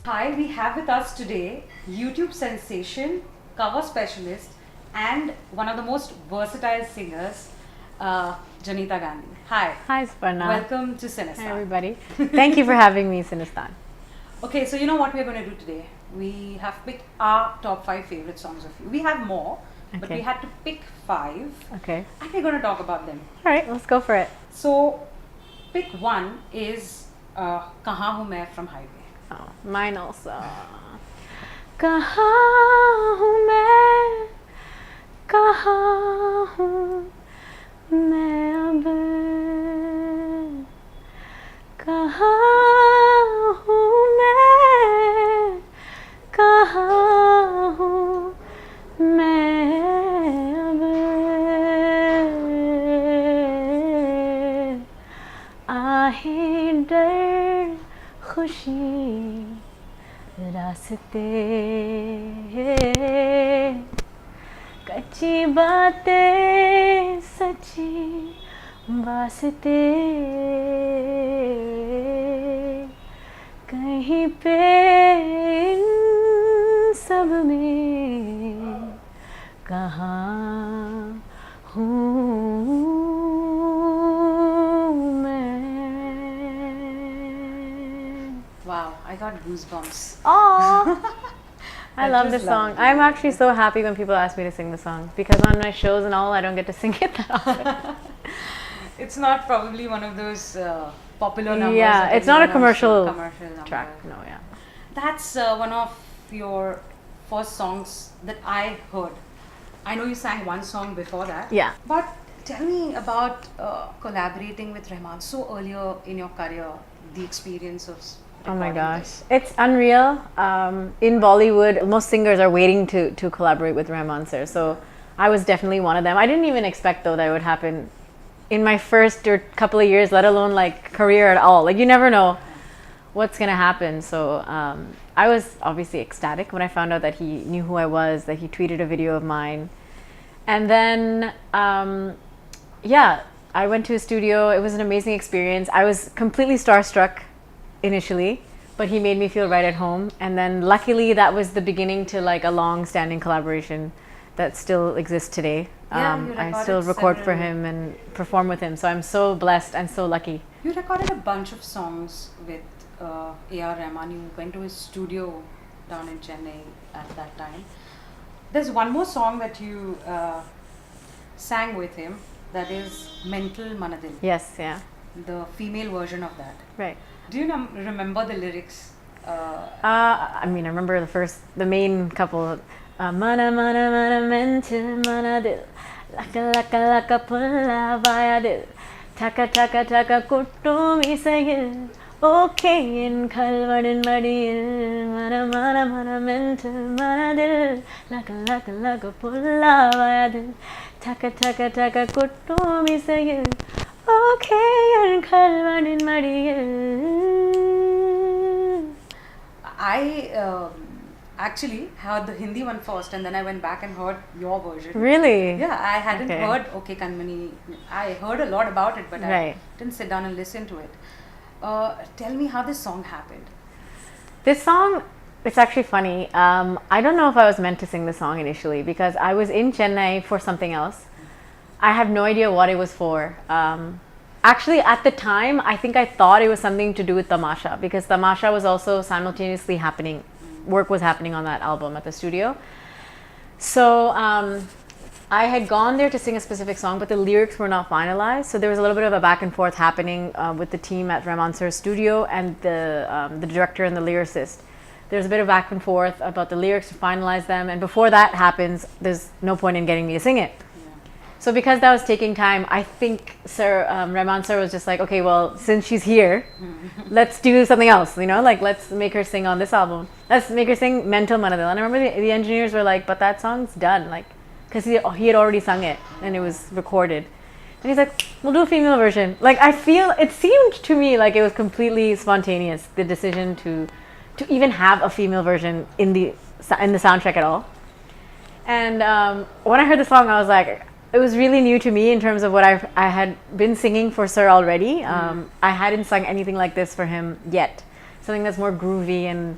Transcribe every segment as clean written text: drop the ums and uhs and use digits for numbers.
Hi, we have with us today YouTube sensation, cover specialist, and one of the most versatile singers, Jonita Gandhi. Hi. Hi, Suparna. Welcome to Sinistan. Hi, everybody. Thank you for having me, Sinistan. Okay, so you know what we're going to do today? We have picked our top 5 favorite songs of you. We have more, but Okay. we had to pick 5, Okay. and we're going to talk about them. All right, let's go for it. So, pick 1 is Kahan Hu Main from Highway. Oh, mine also. कहाँ हूँ मैं, कहाँ हूँ मैं अब, कहाँ हूँ मैं, कहाँ हूँ मैं अब, आहें डर खुशी रास्ते, कच्ची बातें सच्ची वास्ते, कहीं पे इन सब में कहाँ हूँ मैं. Wow, I got goosebumps. Aww. I love just this love song. it. I'm actually so happy when people ask me to sing the song because on my shows and all, I don't get to sing it that often. It's not probably one of those popular numbers. Yeah, that it's not a everyone wants to- commercial number. track. No, yeah. That's one of your first songs that I heard. I know you sang one song before that. Yeah. But tell me about collaborating with Rahman so earlier in your career, the experience of Oh my recording gosh, this. it's unreal. In Bollywood, most singers are waiting to collaborate with Rahman sir. So I was definitely one of them. I didn't even expect though that it would happen in my first or couple of years, let alone like career at all. Like you never know what's gonna happen. So I was obviously ecstatic when I found out that he knew who I was, that he tweeted a video of mine, and then yeah, I went to his studio. It was an amazing experience. I was completely starstruck initially, but he made me feel right at home. And then luckily that was the beginning to like a long-standing collaboration that still exists today. Yeah, you I recorded still record for several- him and perform with him. So I'm so blessed and so lucky. You recorded a bunch of songs with AR Rahman. You went to his studio down in Chennai at that time. There's one more song that you sang with him, that is Mental Manadil, Yes, yeah, the female version of that. right. Do you remember the lyrics? I mean, I remember the main couple. Mana mana mana mental mana dil, laka laka laka pulla vaya dil, taka taka taka kuttum isayil, okay in kalvanin madil, mana mana mana mental mana dil, laka laka laka pulla vaya dil, taka taka taka kuttum isayil, okay in kalvanin madil. I actually heard the Hindi one first, and then I went back and heard your version. Really? Yeah, I hadn't Okay. heard Okay Kanmani. I heard a lot about it, but I Right. didn't sit down and listen to it. Tell me how this song happened. This song, it's actually funny. I don't know if I was meant to sing the song initially because I was in Chennai for something else. I have no idea what it was for. Actually, at the time, I think I thought it was something to do with Tamasha because Tamasha was also simultaneously happening. Work was happening on that album at the studio. So I had gone there to sing a specific song, but the lyrics were not finalized. So there was a little bit of a back and forth happening with the team at Rahman sir's studio and the director and the lyricist. There's a bit of back and forth about the lyrics to finalize them. And before that happens, there's no point in getting me to sing it. So because that was taking time, I think Rahman sir was just like, okay, well, since she's here, let's do something else, you know, like let's make her sing on this album. Let's make her sing Mental Manadil. And I remember the engineers were like, but that song's done, like, because he had already sung it and it was recorded. And he's like, we'll do a female version. Like, I feel, it seemed to me like it was completely spontaneous, the decision to even have a female version in the soundtrack at all. And when I heard the song, I was like, it was really new to me in terms of what I had been singing for Sir already. I hadn't sung anything like this for him yet. Something that's more groovy and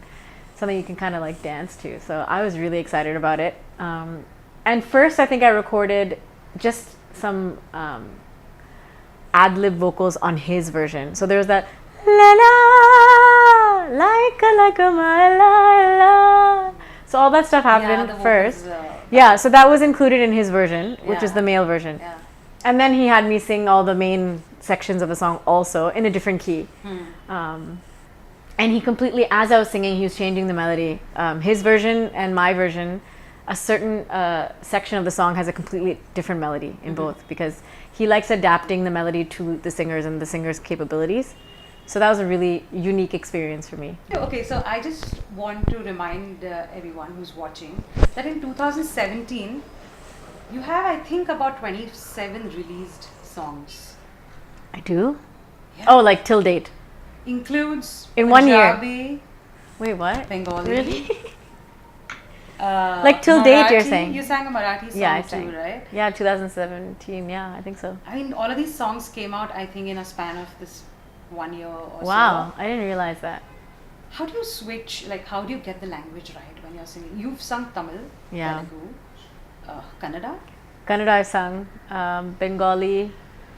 something you can kind of like dance to. So I was really excited about it. And first, I think I recorded just some ad-lib vocals on his version. So there was that la la like a my la la. So all that stuff happened first. Yeah, so that was included in his version, which is the male version. Yeah. And then he had me sing all the main sections of the song also in a different key. And he completely, as I was singing, he was changing the melody. His version and my version, a certain section of the song has a completely different melody in both, because he likes adapting the melody to the singers and the singers' capabilities. So that was a really unique experience for me. Okay, so I just want to remind everyone who's watching that in 2017, you have, I think, about 27 released songs. I do? Yeah. Oh, like till date? Includes in Punjabi, 1 year. Wait, what? Bengali. Really? Like till date, you're saying? You sang a Marathi song I too, sang. right? Yeah, 2017. Yeah, I think so. I mean, all of these songs came out, I think, in a span of this 1 year or so. Wow, I didn't realize that. How do you switch, like how do you get the language right when you're singing? You've sung Tamil, Yeah. Telugu, Kannada? Kannada I've sung, Bengali,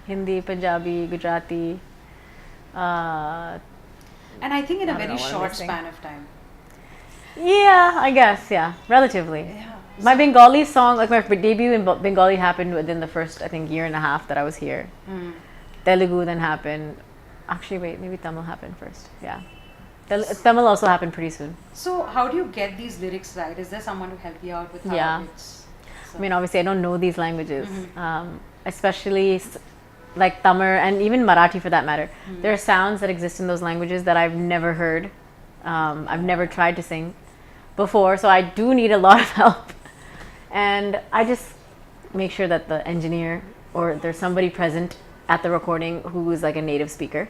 Hindi, Punjabi, Gujarati. And I think in a I don't very know what I'm short missing. span of time. Yeah, I guess, yeah, relatively. Yeah. My Bengali song, like my debut in Bengali happened within the first, I think, year and a half that I was here. Telugu then happened. Actually, wait, maybe Tamil happened first. Yeah. Tamil also happened pretty soon. So how do you get these lyrics right? Is there someone to help you out with how Yeah. it's... I mean, obviously, I don't know these languages, especially like Tamil and even Marathi for that matter. There are sounds that exist in those languages that I've never heard. I've never tried to sing before, so I do need a lot of help. And I just make sure that the engineer or there's somebody present at the recording who is like a native speaker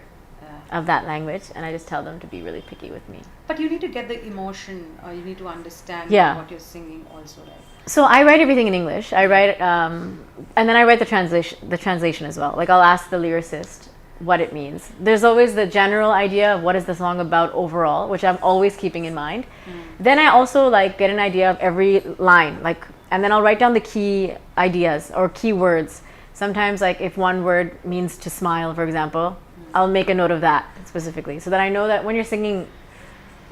of that language, and I just tell them to be really picky with me. But you need to get the emotion, or you need to understand what you're singing also, right? So I write everything in English. I write, and then I write the translation as well. Like I'll ask the lyricist what it means. There's always the general idea of what is the song about overall, which I'm always keeping in mind. Then I also like get an idea of every line, like, and then I'll write down the key ideas or key words. Sometimes, like if one word means to smile, for example, I'll make a note of that specifically, so that I know that when you're singing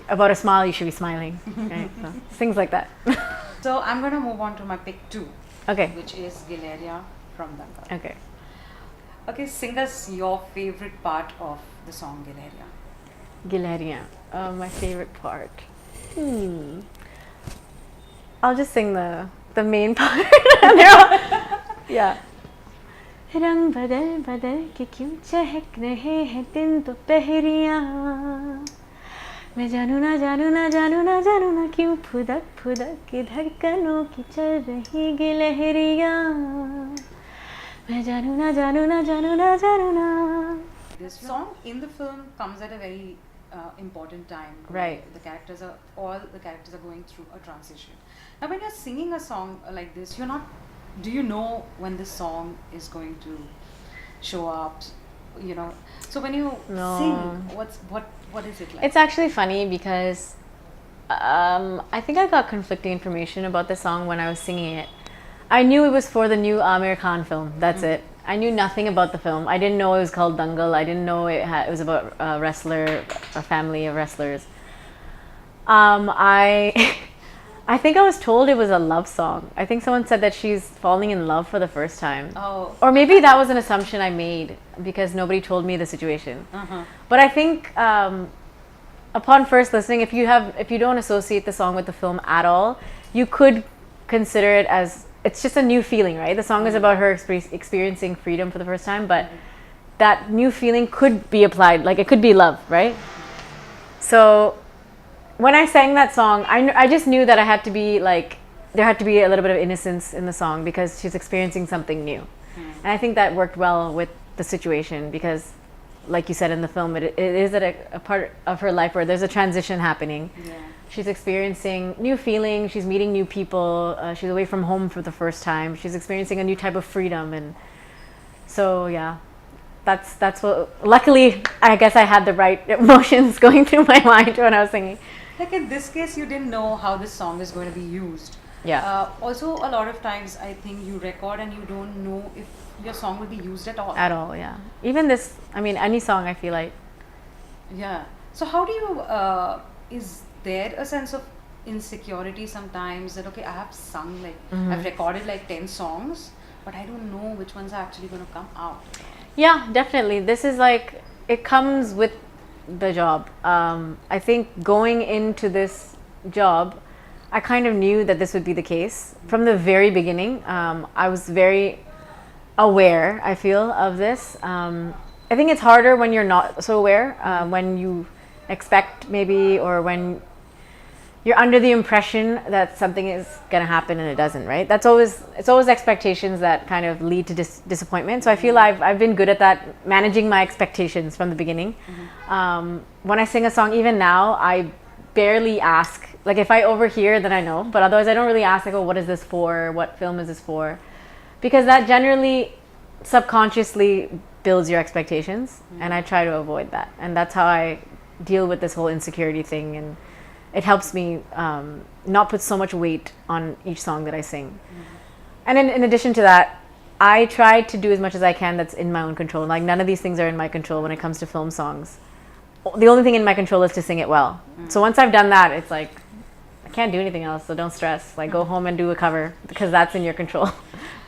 about a smile, you should be smiling. Right? So, things like that. So I'm going to move on to my pick 2. Okay. Which is Gileria from Dangal. Okay. Okay, sing us your favorite part of the song Gileria. Gileria. My favorite part. I'll just sing the main part. Yeah. रंग बदल बदल के क्यों चहक रहे हैं दिन दोपहरियाँ मैं जानू ना जानू ना जानू ना जानू ना क्यों फुदक फुदक के धड़कनों की चल रही गिलहरियाँ मैं जानू ना जानू ना जानू ना जानू ना. This song in the film comes at a very important time. Right. All the characters are going through a transition. Now when you're singing a song like this, do you know when this song is going to show up? You know, so when you sing, what is it like? It's actually funny because I think I got conflicting information about the song when I was singing it. I knew it was for the new Amir Khan film. That's it. I knew nothing about the film. I didn't know it was called Dangal. I didn't know it was about a wrestler, a family of wrestlers. I think I was told it was a love song. I think someone said that she's falling in love for the first time. Oh. Or maybe that was an assumption I made because nobody told me the situation. But I think upon first listening, if you don't associate the song with the film at all, you could consider it as it's just a new feeling, right? The song is about her experiencing freedom for the first time, but that new feeling could be applied, like it could be love, right? So when I sang that song, I just knew that there had to be a little bit of innocence in the song because she's experiencing something new. And I think that worked well with the situation because, like you said in the film, it is at a part of her life where there's a transition happening. Yeah. She's experiencing new feelings, she's meeting new people, she's away from home for the first time, she's experiencing a new type of freedom. And so, yeah, that's what, luckily, I guess I had the right emotions going through my mind when I was singing. Like in this case, you didn't know how this song is going to be used. Yeah. Also, a lot of times, I think you record and you don't know if your song will be used at all. At all, yeah. Even this, I mean, any song I feel like. Yeah. So how do you, is there a sense of insecurity sometimes that, okay, I have sung like, I've recorded like 10 songs, but I don't know which ones are actually going to come out? Yeah, definitely. This is like, it comes with the job. I think going into this job, I kind of knew that this would be the case. From the very beginning, I was very aware, I feel, of this. I think it's harder when you're not so aware, when you expect maybe, or when you're under the impression that something is going to happen and it doesn't, right? It's always expectations that kind of lead to disappointment. So I feel I've been good at that, managing my expectations from the beginning. When I sing a song, even now, I barely ask. Like if I overhear, then I know, but otherwise I don't really ask, like, oh, what is this for? What film is this for? Because that generally subconsciously builds your expectations, and I try to avoid that. And that's how I deal with this whole insecurity thing, and it helps me not put so much weight on each song that I sing. And in addition to that, I try to do as much as I can that's in my own control. Like none of these things are in my control when it comes to film songs. The only thing in my control is to sing it well. So once I've done that, it's like, I can't do anything else, so don't stress. Like go home and do a cover, because that's in your control.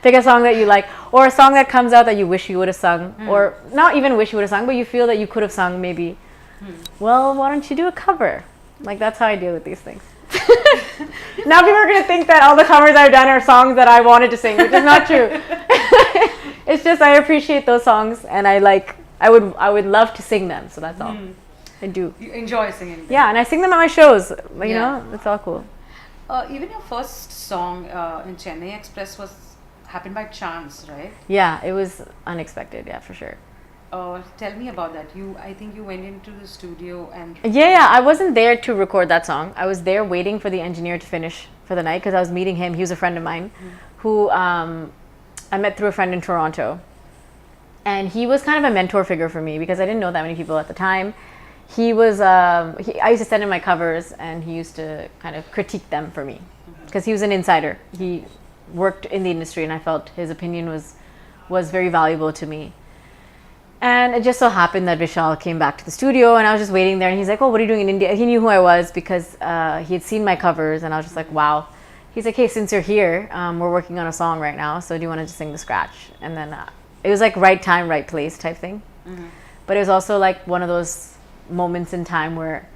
Pick a song that you like, or a song that comes out that you wish you would have sung, or not even wish you would have sung, but you feel that you could have sung maybe. Well, why don't you do a cover? Like that's how I deal with these things. Now people are going to think that all the covers I've done are songs that I wanted to sing, which is not true. It's just I appreciate those songs, and I would love to sing them, so that's all. I do. You enjoy singing them. Yeah, and I sing them at my shows. You know, it's all cool. Even your first song in Chennai Express happened by chance, right? Yeah, it was unexpected. Yeah, for sure. Tell me about that. I think you went into the studio and... Yeah, I wasn't there to record that song. I was there waiting for the engineer to finish for the night, because I was meeting him. He was a friend of mine who I met through a friend in Toronto. And he was kind of a mentor figure for me, because I didn't know that many people at the time. He was, I used to send him my covers, and he used to kind of critique them for me, because he was an insider. He worked in the industry, and I felt his opinion was very valuable to me. And it just so happened that Vishal came back to the studio, and I was just waiting there, and he's like, oh, what are you doing in India? He knew who I was because he had seen my covers, and I was just like, wow. He's like, hey, since you're here, we're working on a song right now, so do you want to just sing the scratch? And then it was like right time, right place type thing. But it was also like one of those moments in time where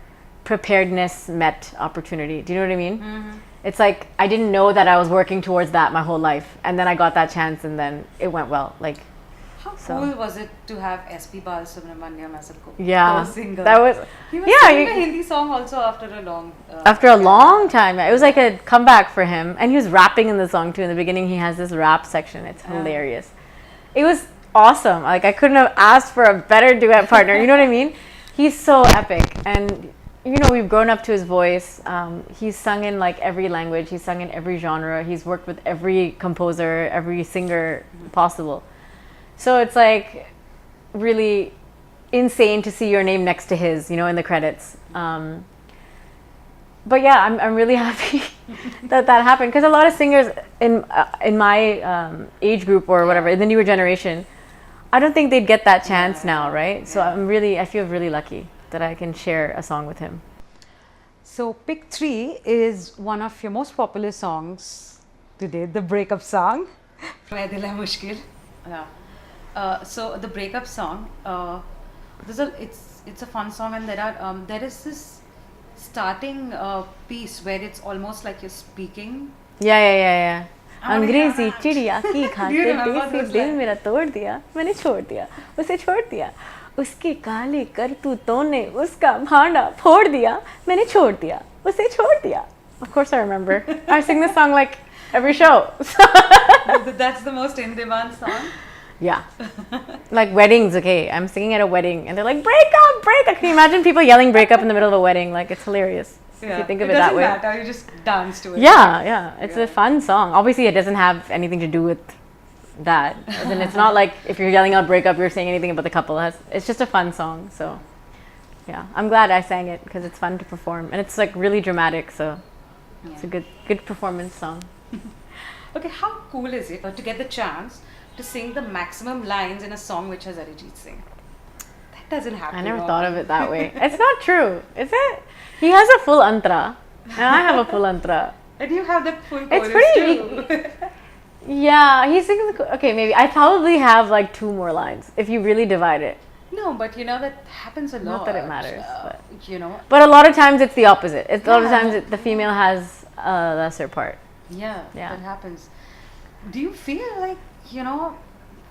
preparedness met opportunity. Do you know what I mean? It's like I didn't know that I was working towards that my whole life, and then I got that chance, and then it went well. Like, how cool was it to have S.P. Balasubramaniam as a co-singer? That was he was singing a Hindi song also after a long time. It was like a comeback for him, and he was rapping in the song too. In the beginning, he has this rap section. It's hilarious. It was awesome. Like I couldn't have asked for a better duet partner. You know what I mean? He's so epic, and you know, we've grown up to his voice. He's sung in like every language. He's sung in every genre. He's worked with every composer, every singer possible. So it's like really insane to see your name next to his, you know, in the credits. But yeah, I'm really happy that happened, because a lot of singers in my age group or whatever, in the newer generation, I don't think they'd get that chance now, right? So I feel really lucky that I can share a song with him. So Pick 3 is one of your most popular songs today, the breakup song. Main Dil Hai Mushkil. So the breakup song, it's a fun song, and there is this starting piece where it's almost like you're speaking. Yeah. अंग्रेजी चिड़िया की खातिर देसी दिल मेरा तोड़ दिया, मैंने छोड़ दिया, उसे छोड़ दिया, उसके काले करतूतों ने उसका भांडा फोड़ दिया, मैंने छोड़ दिया, उसे छोड़ दिया. Of course I remember. I sing this song like every show. That's the most in demand song. Yeah. Like weddings, okay. I'm singing at a wedding, and they're like, break up, break up. Can you imagine people yelling break up in the middle of a wedding? Like, it's hilarious. If you think of it that way. It doesn't matter, you just dance to it. Yeah. It's a fun song. Obviously, it doesn't have anything to do with that. And it's not like if you're yelling out break up, you're saying anything about the couple. It's just a fun song. So yeah, I'm glad I sang it because it's fun to perform and it's like really dramatic. So it's a good performance song. Okay, how cool is it to get the chance to sing the maximum lines in a song which has Arijit Singh? That doesn't happen. I never often. thought of it that way. It's not true, is it? He has a full antra, and I have a full antra. And you have that full It's chorus pretty. too. Yeah, he sings. Okay, maybe I probably have like 2 more lines if you really divide it. No, but you know that happens a lot. Not that it matters, but you know. But a lot of times it's the opposite. A lot of times the female has a lesser part. Yeah, that happens. Do you feel like, you know,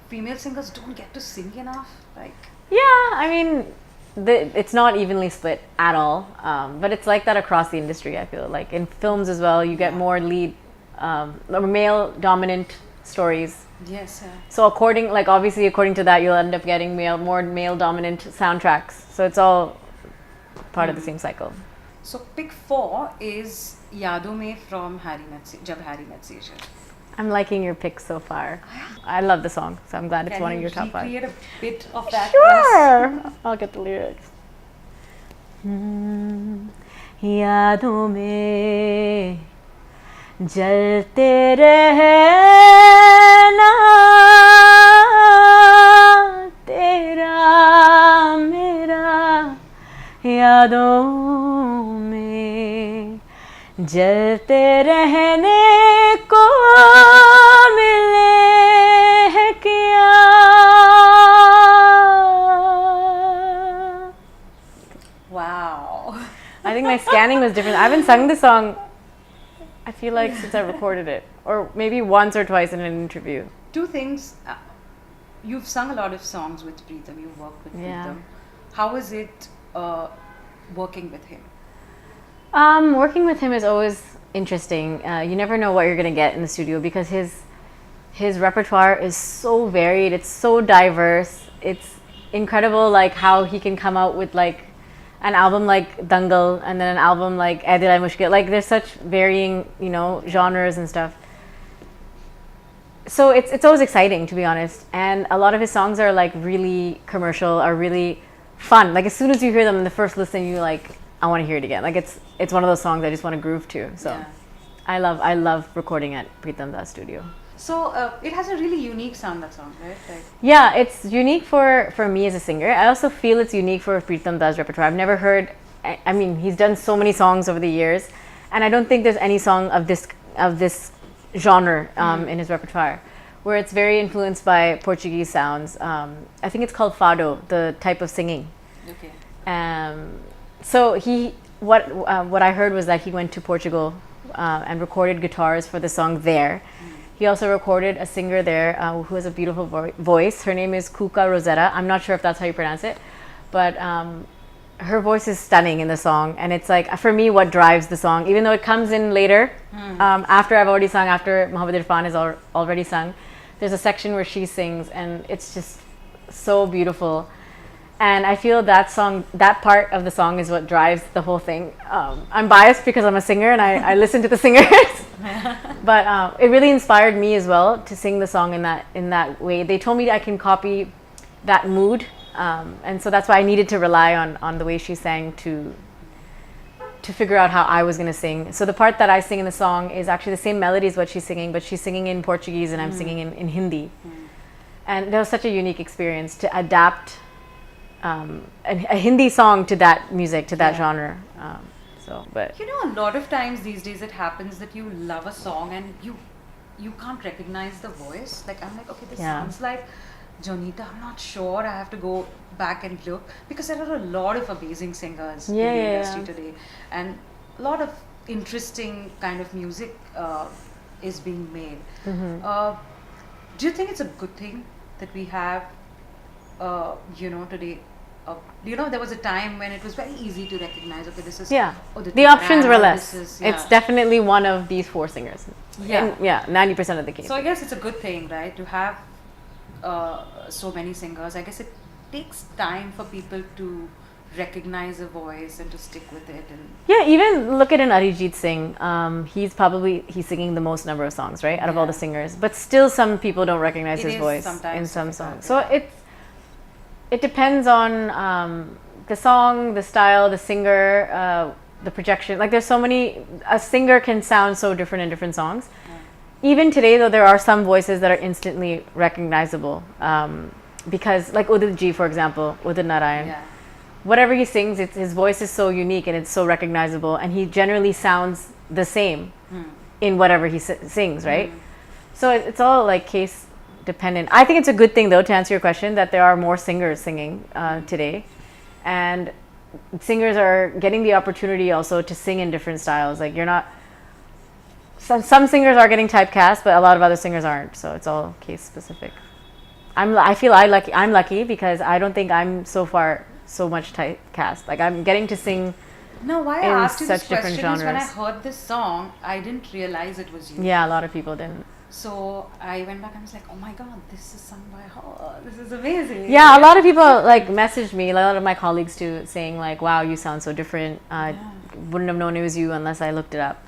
female singers don't get to sing enough? Like, yeah, I mean, it's not evenly split at all. But it's like that across the industry, I feel. Like in films as well, you get more lead, male dominant stories. Yes. So obviously according to that, you'll end up getting more male dominant soundtracks. So it's all part of the same cycle. So pick 4 is Yadon Mein from Jab Harry Met Sejal. I'm liking your picks so far. I love the song, so I'm glad it's one of your top 5. Can you recreate a bit of that? Sure! I'll get the lyrics. यादों में जलते रहना तेरा मेरा यादों में जलते रहने को मिले है क्या. Wow. I think my scanning was different. I haven't sung this song, I feel like, since I recorded it. Or maybe once or twice in an interview. 2 things. You've sung a lot of songs with Preetham. You've worked with Preetham. How is it working with him? Working with him is always interesting. You never know what you're going to get in the studio because his repertoire is so varied. It's so diverse. It's incredible, like how he can come out with like an album like Dangal and then an album like Ae Dil Hai Mushkil. Like there's such varying, you know, genres and stuff. So it's always exciting, to be honest. And a lot of his songs are like really commercial, are really fun. Like as soon as you hear them in the first listen, you like, I want to hear it again. Like it's one of those songs I just want to groove to. So I love recording at Preetham's studio. So it has a really unique sound, that song, right? Like, yeah, it's unique for me as a singer. I also feel it's unique for Preetham Das repertoire. I've never heard, I mean, he's done so many songs over the years, and I don't think there's any song of this genre in his repertoire, where it's very influenced by Portuguese sounds. I think it's called fado, the type of singing. Okay. So what I heard was that he went to Portugal and recorded guitars for the song there. He also recorded a singer there who has a beautiful voice. Her name is Cuca Rosetta. I'm not sure if that's how you pronounce it, but her voice is stunning in the song. And it's like, for me, what drives the song, even though it comes in later, after I've already sung, after Mohammed Irfan has already sung, there's a section where she sings and it's just so beautiful. And I feel that song, that part of the song is what drives the whole thing. I'm biased because I'm a singer and I listen to the singers. But it really inspired me as well to sing the song in that way. They told me I can copy that mood. And so that's why I needed to rely on the way she sang to figure out how I was going to sing. So the part that I sing in the song is actually the same melody as what she's singing, but she's singing in Portuguese and I'm singing in Hindi. And that was such a unique experience to adapt a Hindi song to that music, to that genre. But you know, a lot of times these days it happens that you love a song and you can't recognize the voice. Like I'm like, okay, this sounds like Jonita. I'm not sure. I have to go back and look because there are a lot of amazing singers in the industry today, and a lot of interesting kind of music is being made. Do you think it's a good thing that we have, today? There was a time when it was very easy to recognize, okay, this is... Yeah, the options were less. It's definitely one of these 4 singers. 90% of the case. So I guess it's a good thing, right, to have so many singers. I guess it takes time for people to recognize a voice and to stick with it. And yeah, even look at an Arijit Singh. He's singing the most number of songs, right, out of all the singers. But still some people don't recognize his voice in some songs. So it depends on the song, the style, the singer, the projection. Like there's so many. A singer can sound so different in different songs. Even today, though, there are some voices that are instantly recognizable. Because, like Udit Ji, for example, Udit Narayan. Yeah. Whatever he sings, his voice is so unique and it's so recognizable, and he generally sounds the same in whatever he sings, right? So it's all like case dependent. I think it's a good thing, though, to answer your question, that there are more singers singing today, and singers are getting the opportunity also to sing in different styles. Like you're not. Some singers are getting typecast, but a lot of other singers aren't. So it's all case specific. I'm lucky because I don't think I'm so much typecast. Like I'm getting to sing. No, why I in asked you this such different question is when I genres. heard this song, I didn't realize it was you. Yeah, a lot of people didn't. So I went back and was like, oh my god, this is sung by her. This is amazing. Yeah, a lot of people like messaged me, a lot of my colleagues too, saying like, wow, you sound so different. Wouldn't have known it was you unless I looked it up.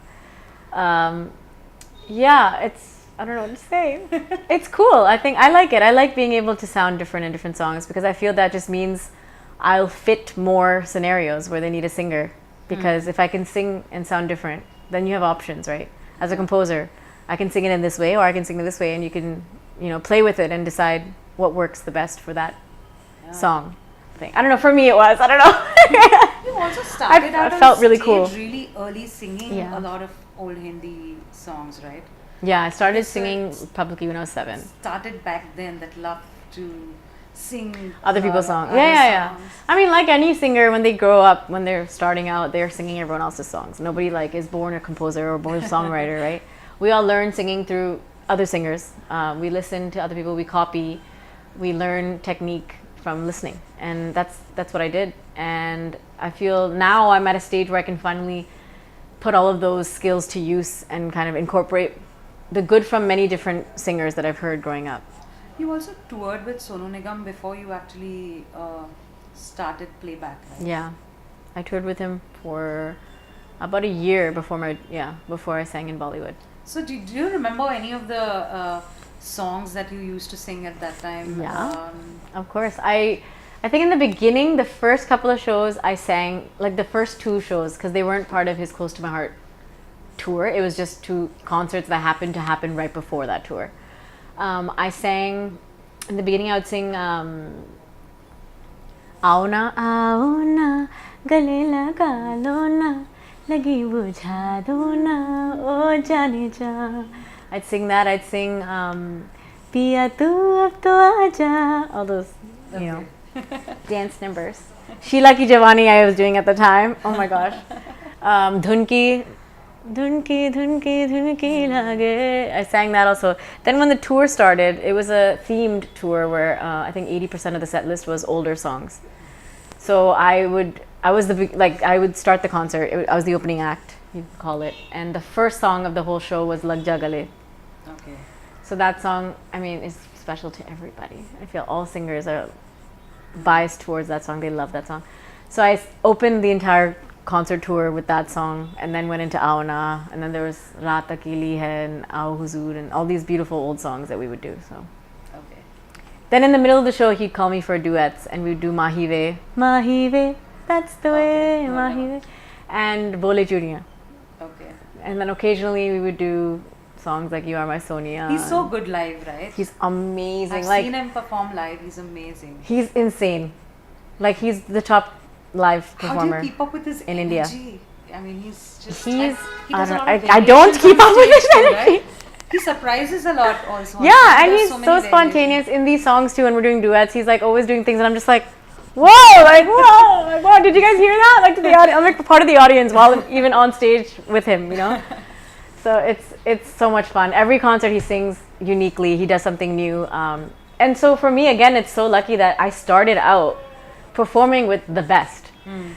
Yeah, I don't know what to say. It's cool. I think I like it. I like being able to sound different in different songs because I feel that just means I'll fit more scenarios where they need a singer. Because if I can sing and sound different, then you have options, right? As a composer, I can sing it in this way or I can sing it this way, and you can, play with it and decide what works the best for that song thing. I don't know. For me, it was. I don't know. You also started out I felt on really stage cool. really early singing a lot of old Hindi songs, right? Yeah, I started So singing it's- publicly when I was 7. Started back then, that love to sing Other a people's lot of songs. other Yeah. songs. I mean, like any singer, when they grow up, when they're starting out, they're singing everyone else's songs. Nobody is born a composer or born a songwriter, right? We all learn singing through other singers. We listen to other people. We copy. We learn technique from listening, and that's what I did. And I feel now I'm at a stage where I can finally put all of those skills to use and kind of incorporate the good from many different singers that I've heard growing up. You also toured with Sonu Nigam before you actually started playback, right? Yeah, I toured with him for about a year before I sang in Bollywood. So do you remember any of the songs that you used to sing at that time? Yeah. Of course. I think in the beginning, the first couple of shows I sang, like the first 2 shows, because they weren't part of his Close to My Heart tour. It was just 2 concerts that happened to happen right before that tour. I sang, in the beginning I would sing Aao na, gale laga lo na, lagi bujha do na, oh jaane ja. I'd sing that. I'd sing Piya tu ab to aaja. All those, dance numbers. Sheila Ki Jawani I was doing at the time. Oh my gosh. Dhunki lage. I sang that also. Then when the tour started, it was a themed tour where I think 80% of the set list was older songs. So I would start the concert. I was the opening act, you could call it. And the first song of the whole show was Lag Ja Gale. Okay. So that song, I mean, is special to everybody. I feel all singers are biased towards that song. They love that song. So I opened the entire concert tour with that song, and then went into Auna, and then there was Raat Akeli Hai and Aao Huzur and all these beautiful old songs that we would do. So Okay. then in the middle of the show, he'd call me for duets, and we would do Mahive, that's the way, Mahive, and Bole Churiyan. Okay. And then occasionally we would do songs like You Are My Sonia. He's so good live, right? He's amazing. I've Like seen him perform live. He's amazing. he's insane. Like he's the top live How performer. do you keep up with his in energy? India. I mean, he's just. He's he does a lot of I don't variations keep on up with stage his too, energy. right? He surprises a lot also. Yeah, He and does he's so so many variations. spontaneous in these songs too. And we're doing duets. He's like always doing things, and I'm just like, whoa, like whoa, did you guys hear that? Like to the audience, I'm like part of the audience while I'm even on stage with him, So it's so much fun. Every concert he sings uniquely. He does something new. And so for me, again, it's so lucky that I started out performing with the best.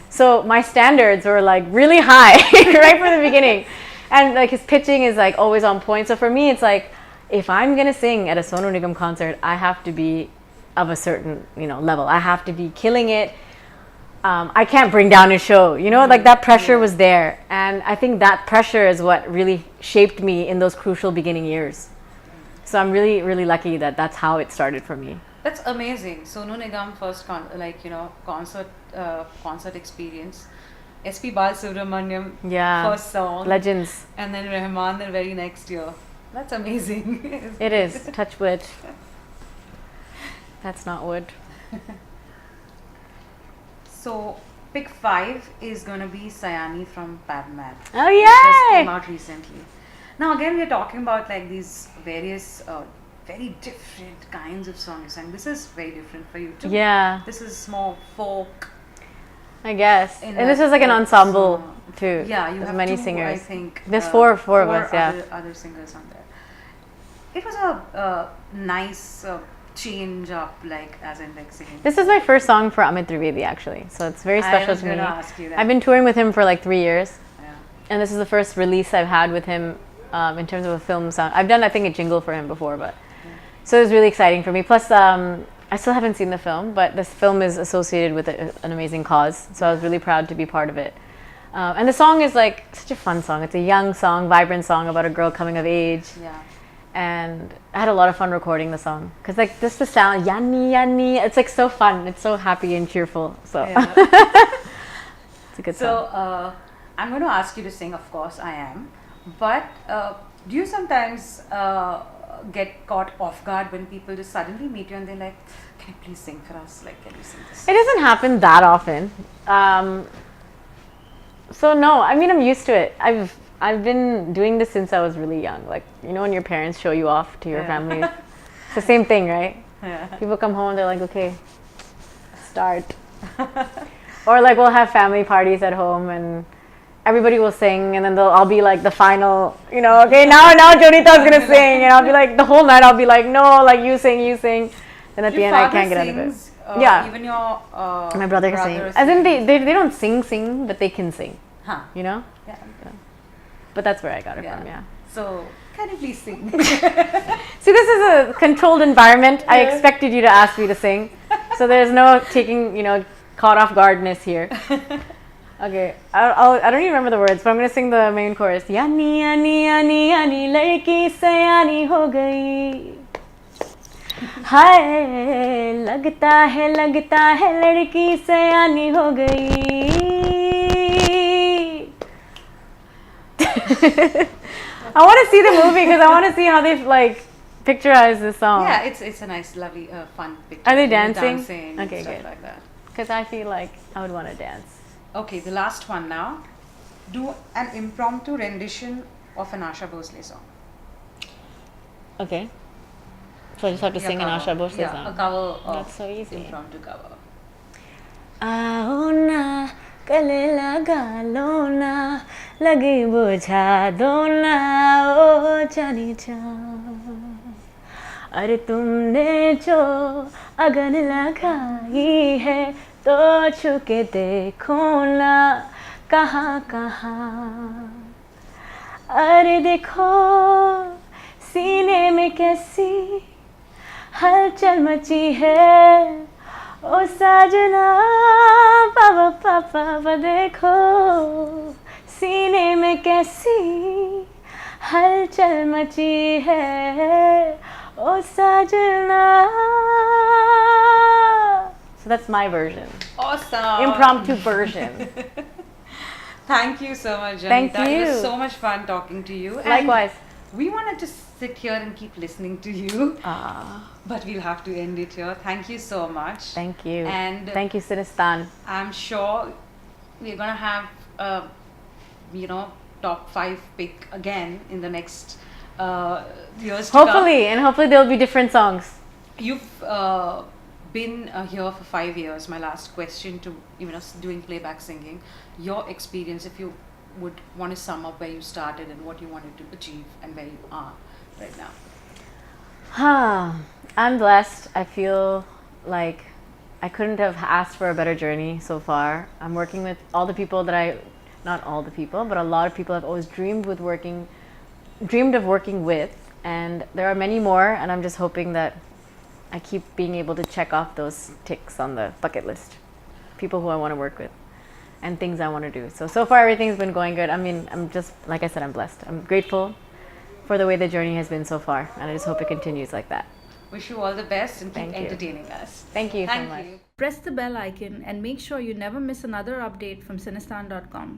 So my standards were like really high right from the beginning. And like his pitching is like always on point. So for me, it's like, if I'm going to sing at a Sonu Nigam concert, I have to be of a certain, level. I have to be killing it. I can't bring down a show, like that pressure was there. And I think that pressure is what really shaped me in those crucial beginning years. So I'm really, really lucky that that's how it started for me. That's amazing. Sonu Nigam first concert experience. SP Balasubramaniam Yeah. first song, Legends. and then Rahman the very next year. That's amazing. It is. Touch wood. That's not wood. So pick 5 is gonna be Sayani from Padman. Oh, It just yay! came out recently. Now again, we're talking about like these various very different kinds of songs, and this is very different for you too. Yeah, This is more folk. I guess. In And this that is like an folk ensemble song. too. Yeah, you There's have many two, singers. I think. There's four of us, yeah. Other singers on there. It was a nice change up, like as in like singing. This is my first song for Amit Trivedi actually, so it's very special to me. I was gonna ask you that. I've been touring with him for like 3 years, Yeah. and this is the first release I've had with him in terms of a film sound. I've done, I think, a jingle for him before, but so it was really exciting for me. Plus, I still haven't seen the film, but this film is associated with an amazing cause, so I was really proud to be part of it. And the song is like such a fun song. It's a young song, vibrant song about a girl coming of age. Yeah. And I had a lot of fun recording the song because like just the sound, yanni yanni, it's like so fun. It's so happy and cheerful. So Yeah. it's a good So song. I'm going to ask you to sing. Of course, I am. But do you sometimes get caught off guard when people just suddenly meet you and they're like, "Can you please sing for us? Like, can you sing this?" It doesn't happen that often. So no, I mean I'm used to it. I've been doing this since I was really young. Like, you know, when your parents show you off to your Yeah. family, it's the same thing, right? Yeah. People come home, they're like, okay, start. Or like we'll have family parties at home and everybody will sing, and then I'll be like the final, you know, okay, now Jonita's gonna sing, and I'll be like the whole night I'll be like, no, like you sing. And at the end I can't get out of it. Yeah. Even your My brother can sing. As in they don't sing, but they can sing. Huh. You know? Yeah. But that's where I got it Yeah. from, yeah. So, can you please sing? See, this is a controlled environment. I expected you to ask me to sing. So there's no taking, you know, caught off guardness here. Okay, I don't even remember the words, but I'm going to sing the main chorus. Yani, yani, yani, yani, ladki sayani ho gayi. हाय लगता है लड़की सयानी हो गई. I want to see the movie because I want to see how they like picturize this song. Yeah, it's a nice, lovely, fun picture. Are they You're dancing? and Okay, stuff good. like that. Because I feel like I would want to dance. Okay, the last one now. Do an impromptu rendition of an Asha Bhosle song. Okay. So I just have to sing an Asha Bhosle Yeah, song. a cover of That's so easy. impromptu cover. आओ ना गले लगा लो ना लगे बुझा दो ना ओ जानी जा अरे तुमने जो अगन लगाई है तो छुके देखो ना कहाँ कहाँ अरे देखो सीने में कैसी हलचल मची है ओ साजना पापा पापा देखो सीने में कैसी हलचल मची है ओ साजना. So that's my version. Awesome. Impromptu version. Thank you so much, Jonita. Thank It was you. so much fun talking to you. And Likewise. we want to just sit here and keep listening to you, Ah, but we'll have to end it here. Thank you so much. thank you. And Thank you, Sinistan. I'm sure we're gonna have top 5 pick again in the next years to come. Hopefully, and hopefully there'll be different songs. You've been here for 5 years. My last question to doing playback singing, your experience, if you would want to sum up where you started and what you wanted to achieve and where you are right now. I'm blessed. I feel like I couldn't have asked for a better journey so far. I'm working with all the people that not all the people, but a lot of people I've always dreamed of working with, and there are many more, and I'm just hoping that I keep being able to check off those ticks on the bucket list. People who I want to work with and things I want to do. So far everything's been going good. I mean, I'm just, like I said, I'm blessed. I'm grateful for the way the journey has been so far, and I just hope it continues like that. Wish you all the best and keep Thank you. entertaining us. Thank you so Thank much. you. Press the bell icon and make sure you never miss another update from Cinestan.com.